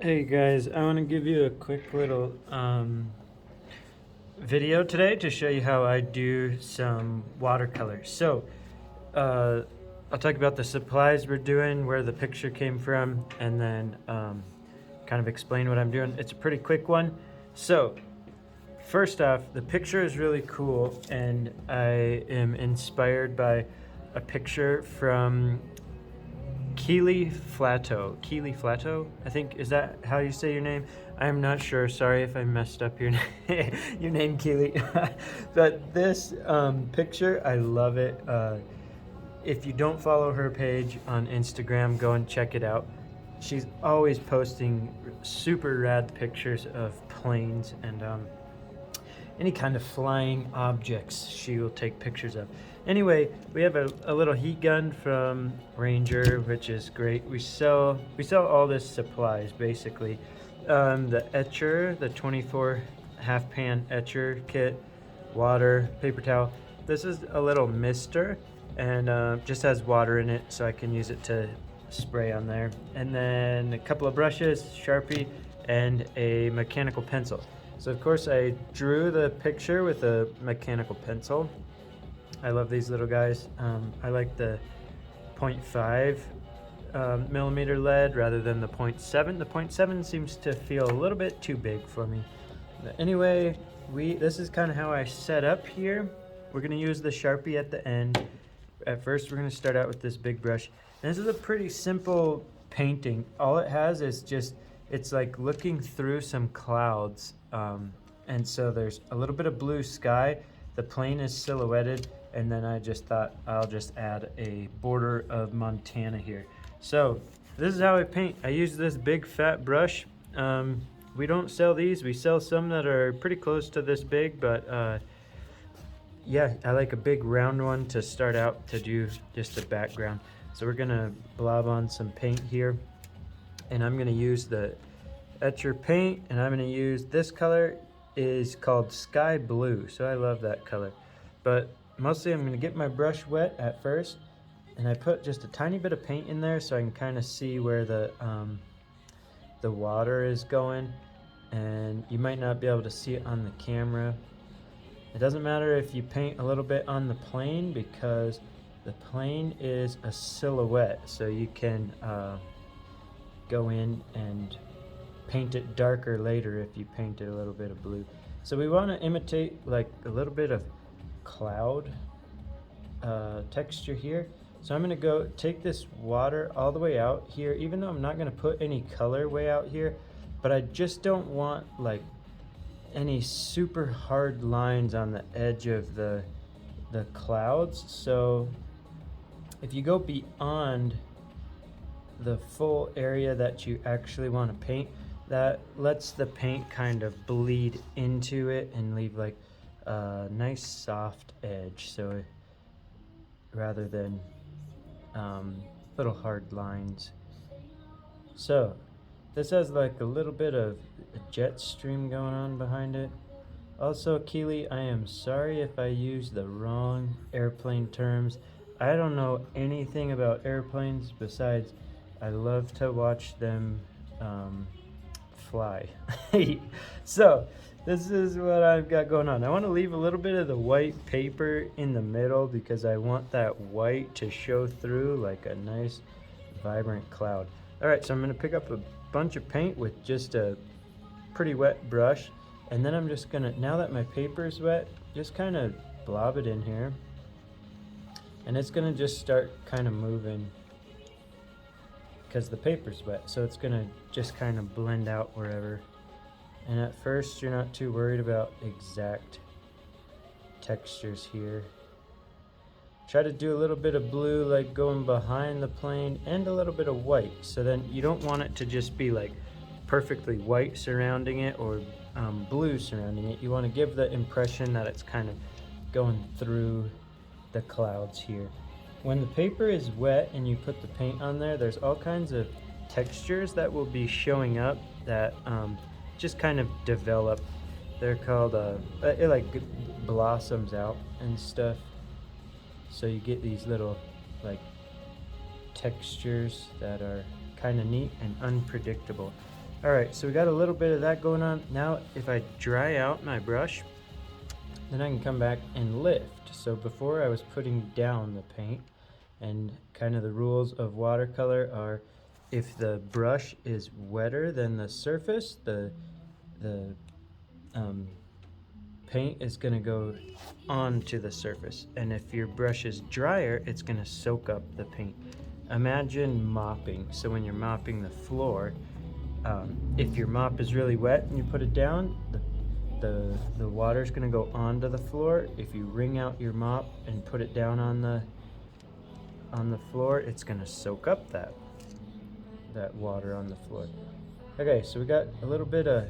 Hey guys, I want to give you a quick little video today to show you how I do some watercolor. Uh, I'll talk about the supplies we're doing, where the picture came from, and then kind of explain what I'm doing. It's a pretty quick one. So, first off, the picture is really cool, and I am inspired by a picture from Keely Flatto, I think, is that how you say your name? I'm not sure. Sorry if I messed up your name, your name, Keely. But this picture, I love it. If you don't follow her page on Instagram, go and check it out. She's always posting super rad pictures of planes and any kind of flying objects she will take pictures of. Anyway, we have a little heat gun from Ranger, which is great. We sell all this supplies basically. The etcher, the 24 half pan etcher kit, water, paper towel. This is a little mister and just has water in it, so I can use it to spray on there. And then a couple of brushes, Sharpie, and a mechanical pencil. So of course I drew the picture with a mechanical pencil. I love these little guys. I like the 0.5 millimeter lead rather than the 0.7. The 0.7 seems to feel a little bit too big for me. But anyway, this is kind of how I set up here. We're gonna use the Sharpie at the end. At first, we're gonna start out with this big brush. And this is a pretty simple painting. All it has is just, it's like looking through some clouds. And so there's a little bit of blue sky. The plane is silhouetted. And then I just thought I'll just add a border of Montana here. So this is how I paint. I use this big fat brush. We don't sell these. We sell some that are pretty close to this big, but yeah, I like a big round one to start out to do just a background. So we're gonna blob on some paint here, and I'm gonna use the Etcher Paint, and I'm gonna use this color is called Sky Blue. So I love that color, but mostly I'm gonna get my brush wet at first, and I put just a tiny bit of paint in there so I can kind of see where the water is going, and you might not be able to see it on the camera. It doesn't matter if you paint a little bit on the plane because the plane is a silhouette, so you can go in and paint it darker later if you painted a little bit of blue. So we want to imitate like a little bit of cloud texture here. So I'm going to go take this water all the way out here, even though I'm not going to put any color way out here, but I just don't want like any super hard lines on the edge of the clouds. So if you go beyond the full area that you actually want to paint, that lets the paint kind of bleed into it and leave like a nice soft edge, so rather than little hard lines. So this has like a little bit of a jet stream going on behind it. Also, Keely, I am sorry if I use the wrong airplane terms. I don't know anything about airplanes besides I love to watch them fly. So this is what I've got going on. I want to leave a little bit of the white paper in the middle because I want that white to show through like a nice vibrant cloud. All right, so I'm going to pick up a bunch of paint with just a pretty wet brush, and then I'm just gonna, now that my paper is wet, just kind of blob it in here, and it's gonna just start kind of moving because the paper's wet, so it's gonna just kind of blend out wherever. And at first you're not too worried about exact textures here. Try to do a little bit of blue like going behind the plane and a little bit of white, so then you don't want it to just be like perfectly white surrounding it or blue surrounding it. You want to give the impression that it's kind of going through the clouds here. When the paper is wet and you put the paint on there, there's all kinds of textures that will be showing up that just kind of develop. They're called it like blossoms out and stuff. So you get these little like textures that are kind of neat and unpredictable. Alright, so we got a little bit of that going on. Now if I dry out my brush, then I can come back and lift. So before I was putting down the paint, and kind of the rules of watercolor are, if the brush is wetter than the surface, the paint is going to go onto the surface, and if your brush is drier, it's going to soak up the paint. Imagine mopping. So when you're mopping the floor, if your mop is really wet and you put it down, the water is going to go onto the floor. If you wring out your mop and put it down on the floor, it's going to soak up that water on the floor. Okay, so we got a little bit of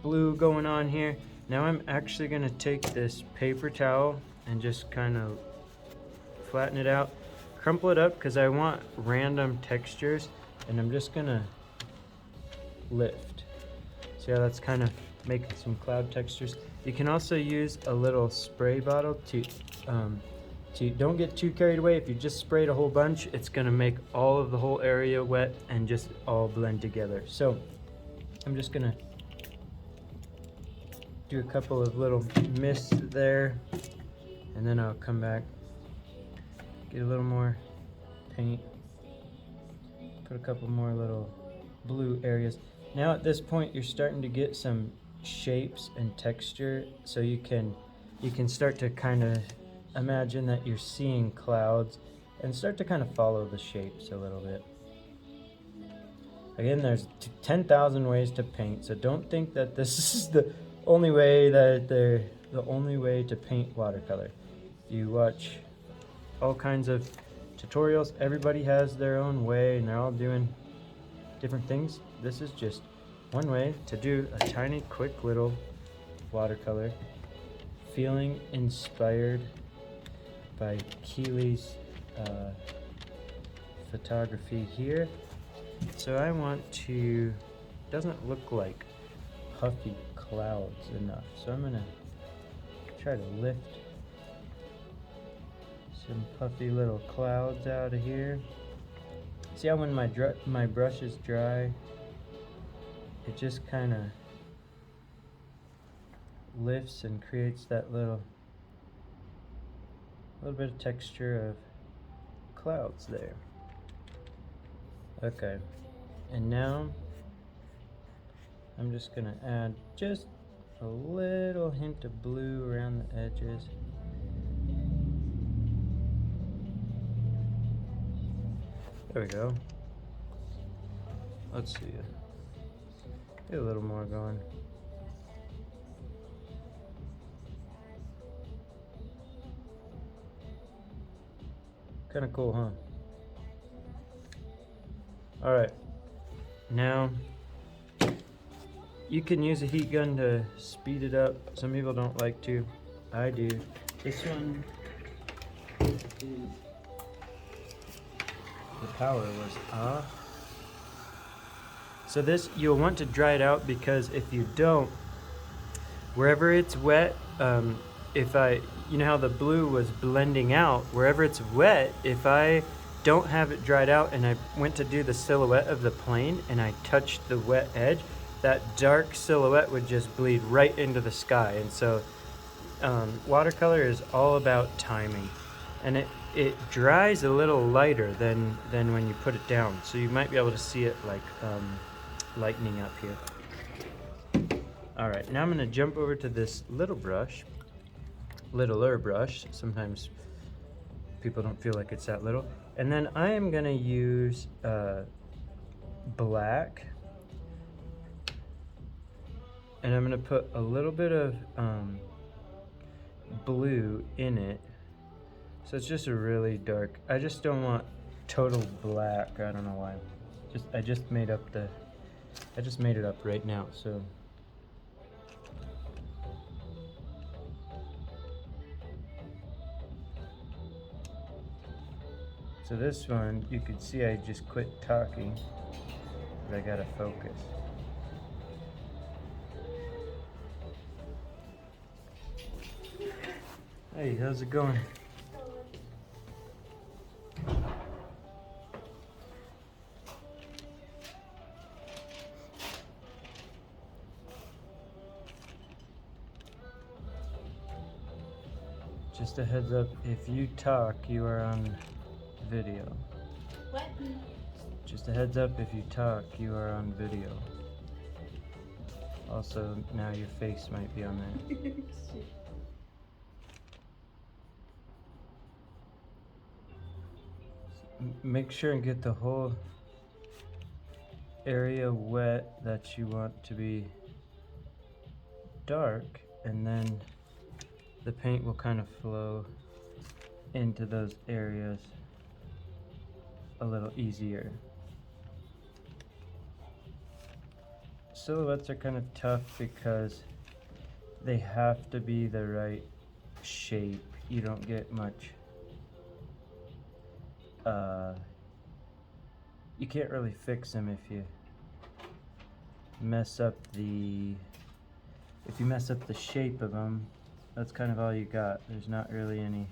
blue going on here. Now I'm actually going to take this paper towel and just kind of flatten it out, crumple it up because I want random textures, and I'm just going to lift. See how that's kind of making some cloud textures? You can also use a little spray bottle to don't get too carried away. If you just sprayed a whole bunch, it's going to make all of the whole area wet and just all blend together. So I'm just going to do a couple of little mists there, and then I'll come back, get a little more paint, put a couple more little blue areas. Now at this point you're starting to get some shapes and texture, so you can start to kind of imagine that you're seeing clouds and start to kind of follow the shapes a little bit. Again, there's 10,000 ways to paint, so don't think that this is the only way to paint watercolor. You watch all kinds of tutorials, everybody has their own way and they're all doing different things. This is just one way to do a tiny quick little watercolor, feeling inspired by Keely's photography here. So I want to, doesn't look like puffy clouds enough, so I'm gonna try to lift some puffy little clouds out of here. See how when my brush is dry, it just kind of lifts and creates that little bit of texture of clouds there. Okay, and now I'm just gonna add just a little hint of blue around the edges. There we go. Let's see. Get a little more going. Kind of cool, huh? All right. Now, you can use a heat gun to speed it up. Some people don't like to. I do. This one is, the power was off. So this, you'll want to dry it out, because if you don't, wherever it's wet, you know how the blue was blending out, wherever it's wet, if I don't have it dried out and I went to do the silhouette of the plane and I touched the wet edge, that dark silhouette would just bleed right into the sky. And so watercolor is all about timing, and it dries a little lighter than when you put it down, so you might be able to see it like lightening up here. All right, now I'm going to jump over to this littler brush. Sometimes people don't feel like it's that little. And then I am going to use black, and I'm going to put a little bit of blue in it. So it's just a really dark, I just don't want total black. I don't know why. I just made it up right now. So this one, you can see I just quit talking, but I gotta focus. Hey, how's it going? Just a heads up, if you talk, you are on video. What? Just a heads up, if you talk, you are on video. Also, now your face might be on there. Make sure and get the whole area wet that you want to be dark, and then the paint will kind of flow into those areas a little easier. Silhouettes are kind of tough because they have to be the right shape. You don't get much you can't really fix them if you mess up the shape of them. That's kind of all you got. There's not really any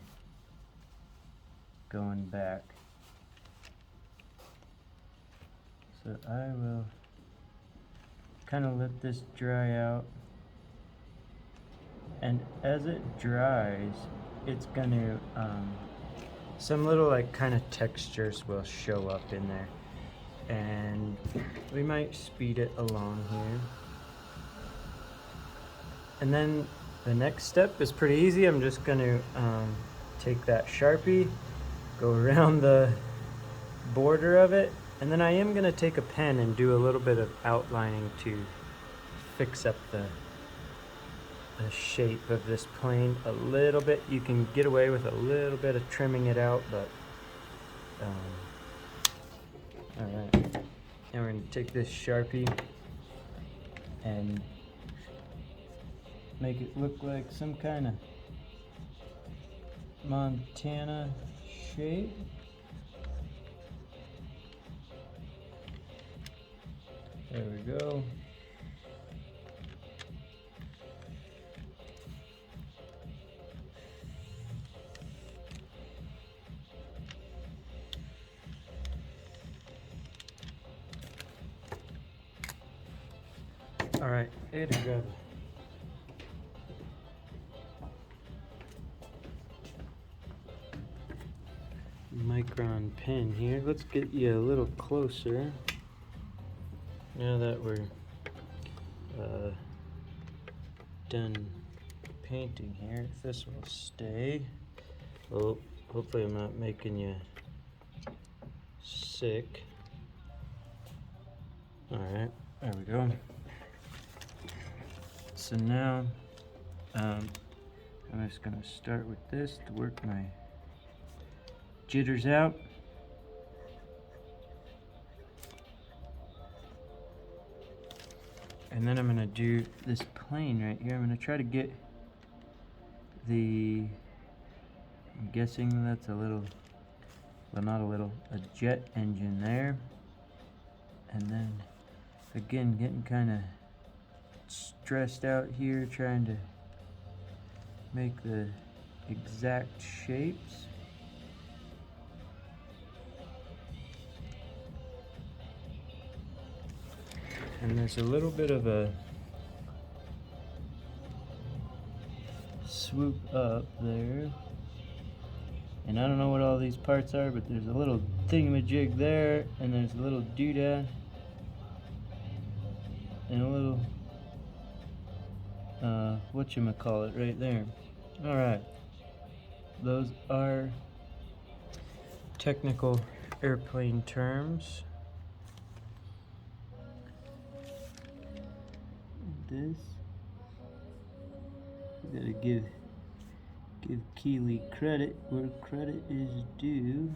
going back. So I will kind of let this dry out, and as it dries, it's gonna some little like kind of textures will show up in there, and we might speed it along here. And then the next step is pretty easy. I'm just gonna take that Sharpie, go around the border of it, and then I am gonna take a pen and do a little bit of outlining to fix up the shape of this plane a little bit. You can get away with a little bit of trimming it out, but all right. Now we're gonna take this Sharpie and make it look like some kind of Montana shape. There we go. All right, Ada, grab a micron pen here. Let's get you a little closer. Now that we're done painting here, if this will stay. Oh, hopefully I'm not making you sick. All right, there we go. So now I'm just gonna start with this to work my jitters out. And then I'm gonna do this plane right here. I'm gonna try to get I'm guessing that's a little, well, not a little, a jet engine there. And then again, getting kind of stressed out here, trying to make the exact shapes. And there's a little bit of a swoop up there. And I don't know what all these parts are, but there's a little thingamajig there, and there's a little doodad, and a little whatchamacallit right there. Alright. Those are technical airplane terms. This, we gotta give Keeley credit where credit is due.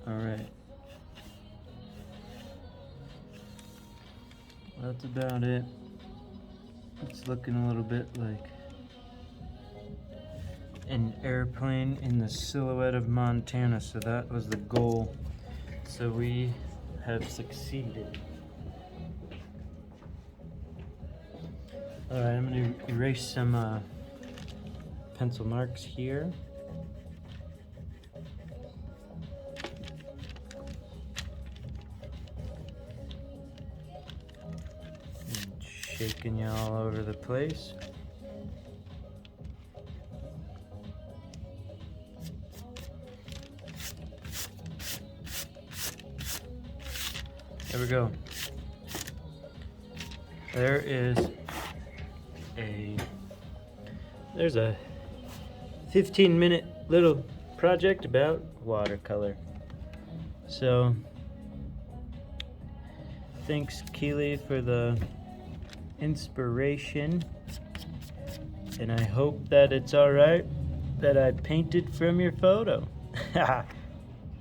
All right, that's about it. It's looking a little bit like an airplane in the silhouette of Montana, so that was the goal. So we have succeeded. All right, I'm going to erase some pencil marks here. shaking you all over the place. There we go. There's a 15-minute little project about watercolor. So thanks, Keely, for the inspiration, and I hope that it's all right that I painted from your photo.